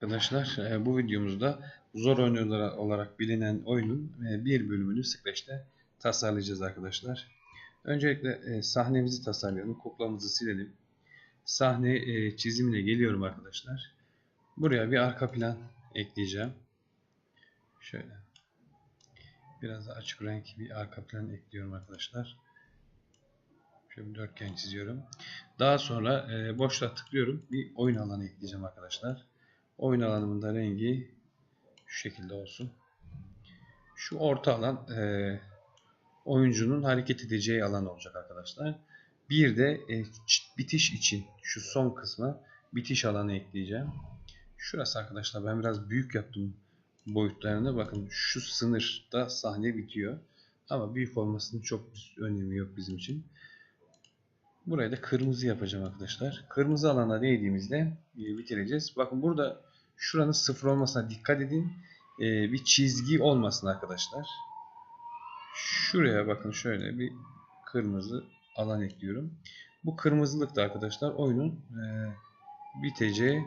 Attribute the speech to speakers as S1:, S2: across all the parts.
S1: Arkadaşlar bu videomuzda zor oyun olarak bilinen oyunun bir bölümünü Scratch'te tasarlayacağız arkadaşlar. Öncelikle sahnemizi tasarlayalım. Kuklamızı silelim. Sahne çizimine geliyorum arkadaşlar. Buraya bir arka plan ekleyeceğim. Şöyle biraz da açık renk bir arka plan ekliyorum arkadaşlar. Şöyle bir dörtgen çiziyorum. Daha sonra boşluğa tıklıyorum. Bir oyun alanı ekleyeceğim arkadaşlar. Oyun alanımın da rengi şu şekilde olsun. Şu orta alan oyuncunun hareket edeceği alan olacak arkadaşlar. Bir de bitiş için şu son kısma bitiş alanı ekleyeceğim. Şurası arkadaşlar ben biraz büyük yaptım boyutlarını. Bakın şu sınırda sahne bitiyor. Ama büyük olmasının çok bir önemi yok bizim için. Burayı da kırmızı yapacağım arkadaşlar. Kırmızı alana değdiğimizde bitireceğiz. Bakın burada şuranın sıfır olmasına dikkat edin. Bir çizgi olmasın arkadaşlar. Şuraya bakın şöyle bir kırmızı alan ekliyorum. Bu kırmızılık da arkadaşlar oyunun biteceği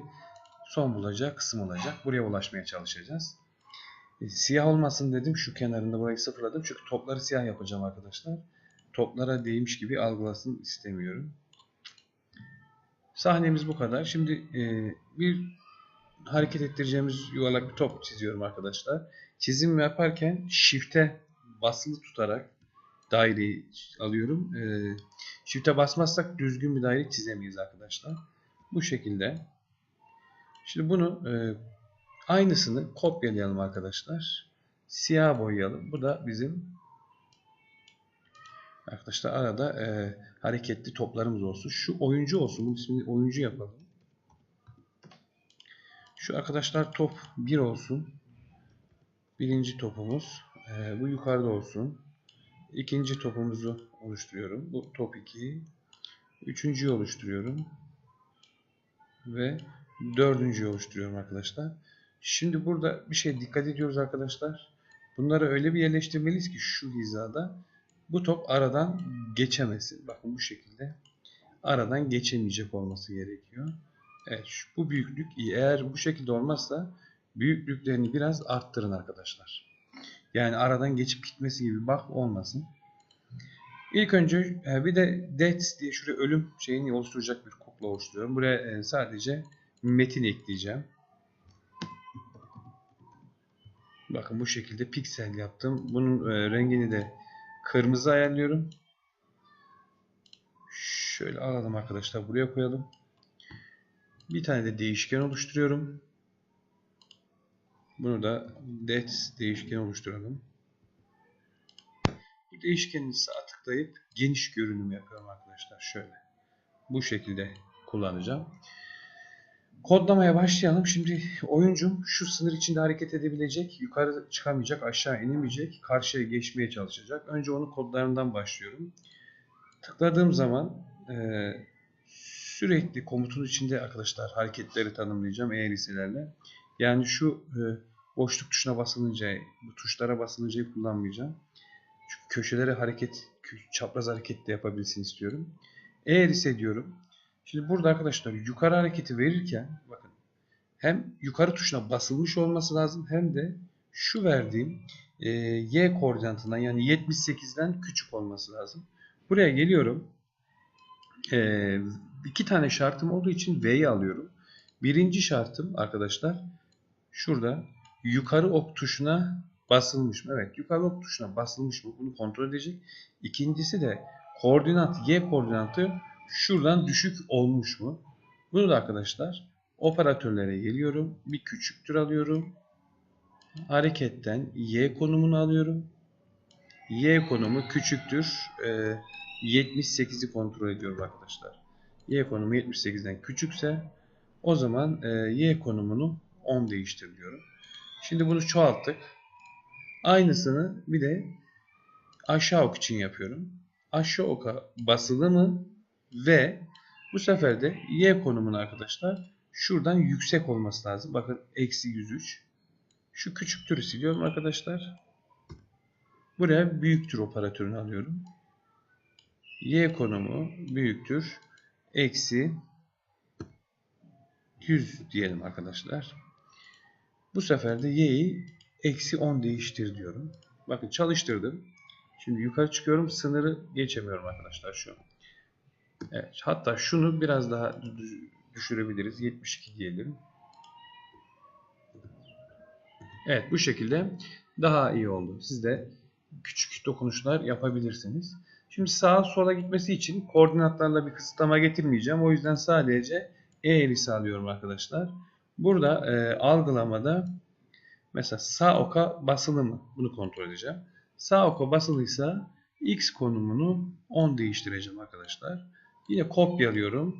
S1: son bulacağı kısım olacak. Buraya ulaşmaya çalışacağız. Siyah olmasın dedim. Şu kenarında burayı sıfırladım. Çünkü topları siyah yapacağım arkadaşlar. Toplara değmiş gibi algılasın istemiyorum. Sahnemiz bu kadar. Şimdi bir hareket ettireceğimiz yuvarlak bir top çiziyorum arkadaşlar. Çizim yaparken Shift'e basılı tutarak daireyi alıyorum. Shift'e basmazsak düzgün bir daire çizemeyiz arkadaşlar. Bu şekilde. Şimdi bunu aynısını kopyalayalım arkadaşlar. Siyah boyayalım. Bu da bizim arkadaşlar arada hareketli toplarımız olsun. Şu oyuncu olsun. Bunun ismini oyuncu yapalım. Şu arkadaşlar top 1 olsun. Birinci topumuz. Bu yukarıda olsun. İkinci topumuzu oluşturuyorum. Bu top 2. Üçüncüyü oluşturuyorum. Ve dördüncüyü oluşturuyorum arkadaşlar. Şimdi burada bir şey dikkat ediyoruz arkadaşlar. Bunları öyle bir yerleştirmeliyiz ki şu hizada bu top aradan geçemesin. Bakın bu şekilde aradan geçemeyecek olması gerekiyor. Evet, bu büyüklük iyi. Eğer bu şekilde olmazsa büyüklüklerini biraz arttırın arkadaşlar. Yani aradan geçip gitmesi gibi bak olmasın. İlk önce bir de death diye şuraya ölüm şeyini oluşturacak bir kukla oluşturuyorum. Buraya sadece metin ekleyeceğim. Bakın bu şekilde piksel yaptım. Bunun rengini de kırmızı ayarlıyorum. Şöyle alalım arkadaşlar, buraya koyalım. Bir tane de değişken oluşturuyorum. Bunu da death değişken oluşturalım. Bu değişkeni sağa tıklayıp geniş görünüm yapıyorum arkadaşlar. Şöyle. Bu şekilde kullanacağım. Kodlamaya başlayalım. Şimdi oyuncum şu sınır içinde hareket edebilecek, yukarı çıkamayacak, aşağı inemeyecek, karşıya geçmeye çalışacak. Önce onun kodlarından başlıyorum. Tıkladığım zaman sürekli komutun içinde arkadaşlar hareketleri tanımlayacağım eğrisilerle. Yani şu boşluk tuşuna basılınca, bu tuşlara basılınca kullanmayacağım. Çünkü köşelere hareket, çapraz hareket de yapabilsin istiyorum. Eğrisi diyorum. Şimdi burada arkadaşlar yukarı hareketi verirken bakın hem yukarı tuşuna basılmış olması lazım hem de şu verdiğim y koordinatından yani 78'den küçük olması lazım. Buraya geliyorum. İki tane şartım olduğu için V'yi alıyorum. Birinci şartım arkadaşlar şurada yukarı ok tuşuna basılmış mı? Evet, yukarı ok tuşuna basılmış mı? Bunu kontrol edecek. İkincisi de koordinat y koordinatı şuradan düşük olmuş mu? Bunu da arkadaşlar operatörlere geliyorum. Bir küçüktür alıyorum. Hareketten y konumunu alıyorum. Y konumu küçüktür. 78'i kontrol ediyorum arkadaşlar. Y konumu 78'den küçükse o zaman y konumunu 10 değiştir. Şimdi bunu çoğalttık. Aynısını bir de aşağı ok için yapıyorum. Aşağı oka basılı mı ve bu sefer de y konumunu arkadaşlar şuradan yüksek olması lazım. Bakın eksi 103. Şu küçüktürü siliyorum arkadaşlar. Buraya büyüktür operatörünü alıyorum. Y konumu büyüktür. Eksi 100 diyelim arkadaşlar. Bu sefer de y'yi -10 değiştir diyorum. Bakın çalıştırdım. Şimdi yukarı çıkıyorum. Sınırı geçemiyorum arkadaşlar şu an. Evet, hatta şunu biraz daha düşürebiliriz. 72 diyelim. Evet, bu şekilde daha iyi oldu. Siz de küçük dokunuşlar yapabilirsiniz. Şimdi sağa sola gitmesi için koordinatlarla bir kısıtlama getirmeyeceğim. O yüzden sadece eğrisi alıyorum arkadaşlar. Burada algılamada mesela sağ oka basılı mı? Bunu kontrol edeceğim. Sağ oka basılıysa x konumunu 10 değiştireceğim arkadaşlar. Yine kopyalıyorum.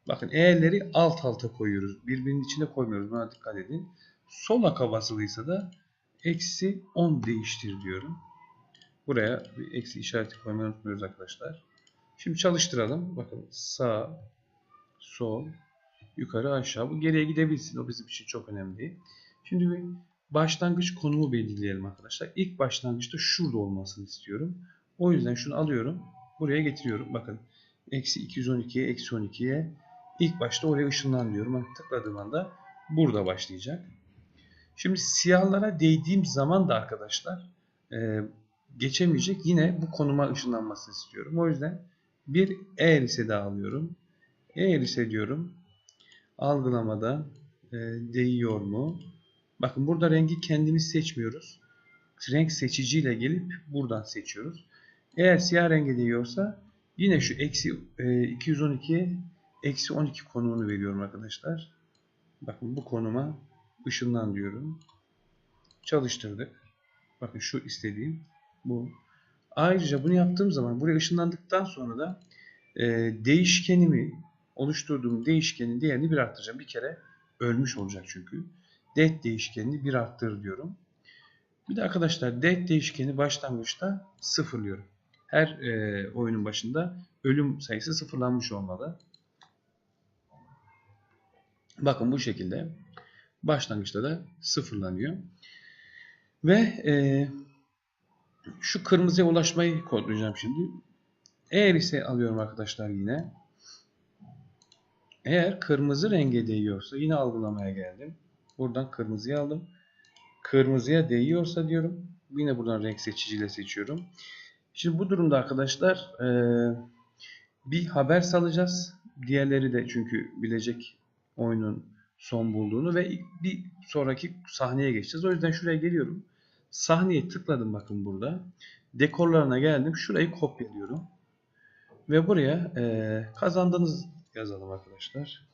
S1: Bakın e'leri alt alta koyuyoruz. Birbirinin içine koymuyoruz. Buna dikkat edin. Sol oka basılıysa da -10 değiştir diyorum. Buraya bir eksi işareti koymayı unutmuyoruz arkadaşlar. Şimdi çalıştıralım. Bakın sağ, sol, yukarı, aşağı. Bu geriye gidebilsin. O bizim için çok önemli değil. Şimdi bir başlangıç konumu belirleyelim arkadaşlar. İlk başlangıçta şurada olmasını istiyorum. O yüzden şunu alıyorum. Buraya getiriyorum. Bakın -212'ye -12'ye ilk başta oraya ışınlan diyorum. Ben tıkladığım anda burada başlayacak. Şimdi siyahlara değdiğim zaman da arkadaşlar geçemeyecek. Yine bu konuma ışınlanmasını istiyorum. O yüzden bir eğrisi daha alıyorum. Eğrisi diyorum. Algılamada değiyor mu? Bakın burada rengi kendimiz seçmiyoruz. Renk seçiciyle gelip buradan seçiyoruz. Eğer siyah renge değiyorsa yine şu -212'ye -12 konumunu veriyorum arkadaşlar. Bakın bu konuma ışınlan diyorum. Çalıştırdık. Bakın şu istediğim bu. Ayrıca bunu yaptığım zaman buraya ışınlandıktan sonra da değişkenimi oluşturduğum değişkenin değerini bir arttıracağım. Bir kere ölmüş olacak çünkü. Det değişkenini bir arttır diyorum. Bir de arkadaşlar det değişkeni başlangıçta sıfırlıyorum. Her oyunun başında ölüm sayısı sıfırlanmış olmalı. Bakın bu şekilde başlangıçta da sıfırlanıyor. Ve şu kırmızıya ulaşmayı kodlayacağım şimdi. Eğer ise alıyorum arkadaşlar yine. Eğer kırmızı renge değiyorsa yine algılamaya geldim. Buradan kırmızıyı aldım. Kırmızıya değiyorsa diyorum. Yine buradan renk seçiciyle seçiyorum. Şimdi bu durumda arkadaşlar bir haber salacağız. Diğerleri de çünkü bilecek oyunun son bulduğunu ve bir sonraki sahneye geçeceğiz. O yüzden şuraya geliyorum. Sahneye tıkladım bakın burada. Dekorlarına geldim. Şurayı kopyalıyorum. Ve buraya kazandınız yazalım arkadaşlar.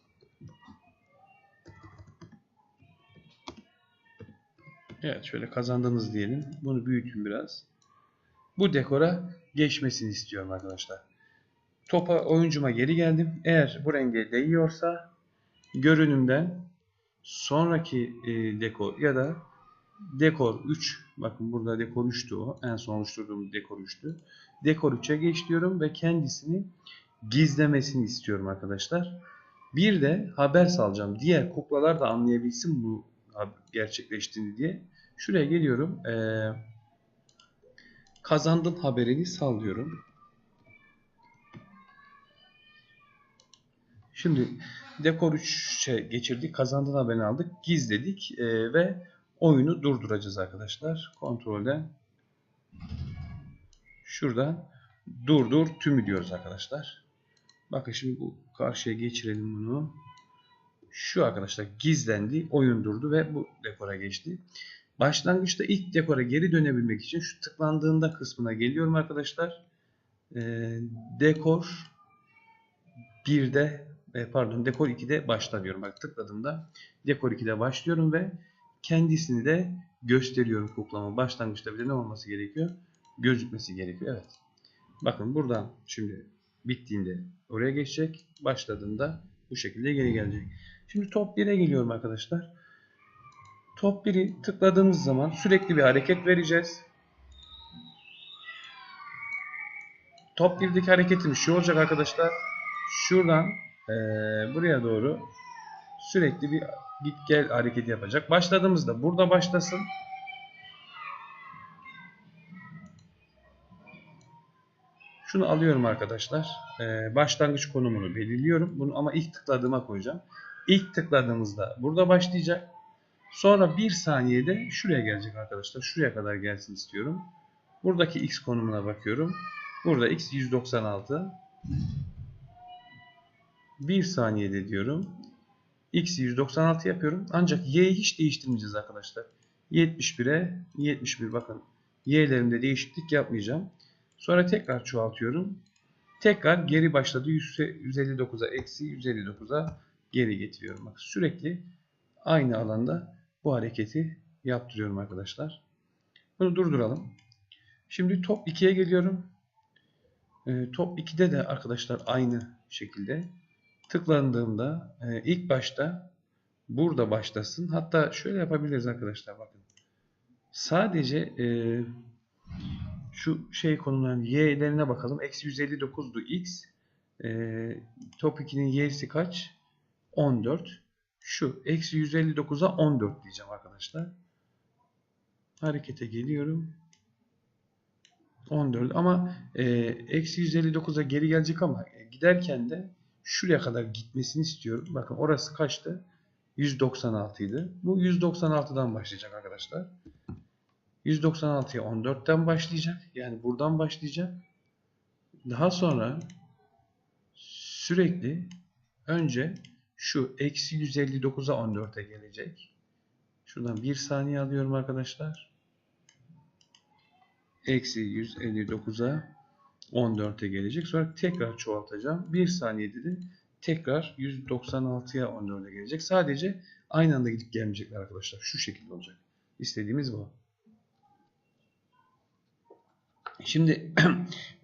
S1: Evet şöyle kazandınız diyelim. Bunu büyütün biraz. Bu dekora geçmesini istiyorum arkadaşlar. Topa oyuncuma geri geldim. Eğer bu renge değiyorsa görünümden sonraki dekor ya da dekor 3. Bakın burada dekor 3'tü o. En son oluşturduğum dekor 3'tü. Dekor 3'e geç diyorum ve kendisini gizlemesini istiyorum arkadaşlar. Bir de haber salacağım. Diğer kuklalar da anlayabilsin bu gerçekleştiğini diye. Şuraya geliyorum. Kazandın haberini sal diyorum. Şimdi dekor 3'e geçirdik. Kazandın haberini aldık. Gizledik ve oyunu durduracağız arkadaşlar. Kontrolden şurada durdur tümü diyoruz arkadaşlar. Bakın şimdi bu karşıya geçirelim bunu. Şu arkadaşlar gizlendi, oyun durdu ve bu dekora geçti. Başlangıçta ilk dekora geri dönebilmek için şu tıklandığında kısmına geliyorum arkadaşlar. Dekor 1'de dekor 2'de başla diyorum. Bak tıkladığımda dekor 2'de başlıyorum ve kendisini de gösteriyorum kuklama. Başlangıçta bir de ne olması gerekiyor? Gözükmesi gerekiyor. Evet. Bakın buradan şimdi bittiğinde oraya geçecek. Başladığında bu şekilde geri gelecek. Şimdi top 1'e geliyorum arkadaşlar. Top 1'i tıkladığımız zaman sürekli bir hareket vereceğiz. Top 1'deki hareketimiz şu olacak arkadaşlar. Şuradan buraya doğru sürekli bir git gel hareketi yapacak. Başladığımızda burada başlasın. Şunu alıyorum arkadaşlar. Başlangıç konumunu belirliyorum. Bunu ama ilk tıkladığıma koyacağım. İlk tıkladığımızda burada başlayacak. Sonra 1 saniyede şuraya gelecek arkadaşlar. Şuraya kadar gelsin istiyorum. Buradaki x konumuna bakıyorum. Burada x 196. 1 saniyede diyorum. X'i 196 yapıyorum. Ancak y'yi hiç değiştirmeyeceğiz arkadaşlar. 71'e 71 bakın. Y'lerimde değişiklik yapmayacağım. Sonra tekrar çoğaltıyorum. Tekrar geri başladı. 159'a eksi 159'a geri getiriyorum. Bak sürekli aynı alanda bu hareketi yaptırıyorum arkadaşlar. Bunu durduralım. Şimdi top 2'ye geliyorum. Top 2'de de arkadaşlar aynı şekilde tıklandığımda ilk başta burada başlasın. Hatta şöyle yapabiliriz arkadaşlar bakın. Sadece şu şey konuların y'lerine bakalım. Eksi 159'du x. Top 2'nin y'si kaç? 14. Şu eksi 159'a 14 diyeceğim arkadaşlar. Harekete geliyorum. 14 ama eksi 159'a geri gelecek ama giderken de şuraya kadar gitmesini istiyorum. Bakın orası kaçtı? 196 idi. Bu 196'dan başlayacak arkadaşlar. 196'ya 14'ten başlayacak. Yani buradan başlayacak. Daha sonra sürekli önce şu eksi 159'a 14'e gelecek. Şuradan 1 saniye alıyorum arkadaşlar. Eksi 159'a 14'e gelecek. Sonra tekrar çoğaltacağım. 1 saniyede de tekrar 196'ya 14'e gelecek. Sadece aynı anda gidip gelmeyecekler arkadaşlar. Şu şekilde olacak. İstediğimiz bu. Şimdi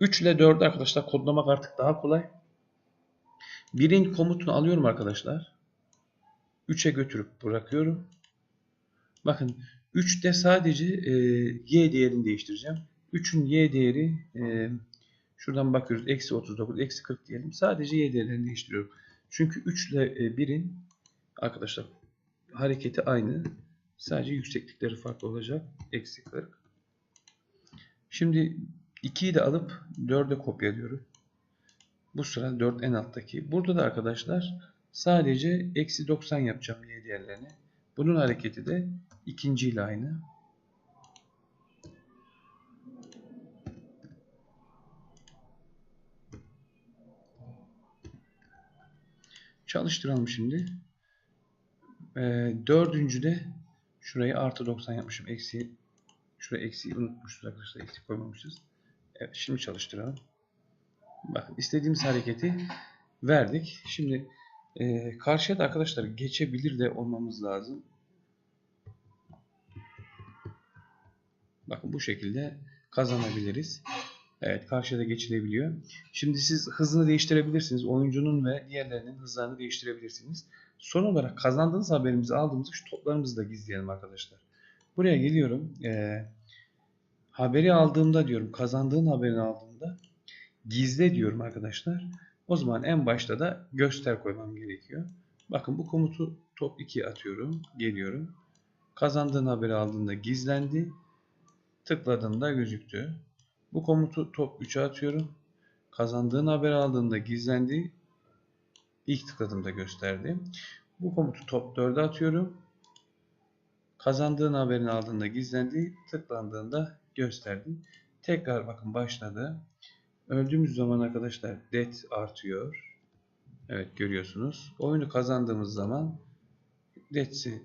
S1: 3 ile 4'ü arkadaşlar kodlamak artık daha kolay. 1'in komutunu alıyorum arkadaşlar. 3'e götürüp bırakıyorum. Bakın 3'te sadece y değerini değiştireceğim. 3'ün y değeri şuradan bakıyoruz. Eksi 39, eksi 40 diyelim. Sadece y değerlerini değiştiriyorum. Çünkü 3 ile 1'in arkadaşlar hareketi aynı. Sadece yükseklikleri farklı olacak. Eksi 40. Şimdi 2'yi de alıp 4'e kopyalıyorum. Bu sıra 4 en alttaki. Burada da arkadaşlar sadece eksi 90 yapacağım y değerlerini. Bunun hareketi de ikinci ile aynı. Çalıştıralım şimdi. Dördüncüde şurayı artı 90 yapmışım. Şuraya eksiği unutmuşuz arkadaşlar. Eksi koymamışız. Evet, şimdi çalıştıralım. Bakın istediğimiz hareketi verdik. Şimdi karşıya da arkadaşlar geçebilir de olmamız lazım. Bakın bu şekilde kazanabiliriz. Evet, karşıya da geçilebiliyor. Şimdi siz hızını değiştirebilirsiniz. Oyuncunun ve diğerlerinin hızlarını değiştirebilirsiniz. Son olarak kazandığınız haberimizi aldığımızda şu toplarımızı da gizleyelim arkadaşlar. Buraya geliyorum. Haberi aldığımda diyorum, kazandığın haberini aldığımda gizle diyorum arkadaşlar. O zaman en başta da göster koymam gerekiyor. Bakın bu komutu top 2'ye atıyorum. Geliyorum. Kazandığın haberi aldığında gizlendi. Tıkladığımda gözüktü. Bu komutu top 3'e atıyorum. Kazandığın haberi aldığında gizlendi. İlk tıkladığımda gösterdi. Bu komutu top 4'e atıyorum. Kazandığın haberini aldığında gizlendi. Tıklandığında gösterdi. Tekrar bakın başladı. Öldüğümüz zaman arkadaşlar det artıyor. Evet görüyorsunuz. Oyunu kazandığımız zaman det'i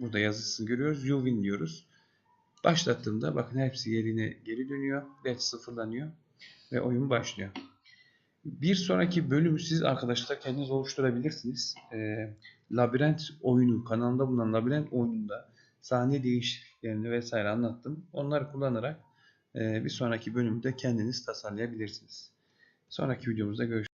S1: burada yazısını görüyoruz. You win diyoruz. Başlattığımda bakın hepsi yerine geri dönüyor. Det sıfırlanıyor. Ve oyun başlıyor. Bir sonraki bölümü siz arkadaşlar kendiniz oluşturabilirsiniz. Labirent oyunu, kanalımda bulunan labirent oyununda sahne değişikliklerini vesaire anlattım. Onları kullanarak bir sonraki bölümde kendiniz tasarlayabilirsiniz. Sonraki videomuzda görüşürüz.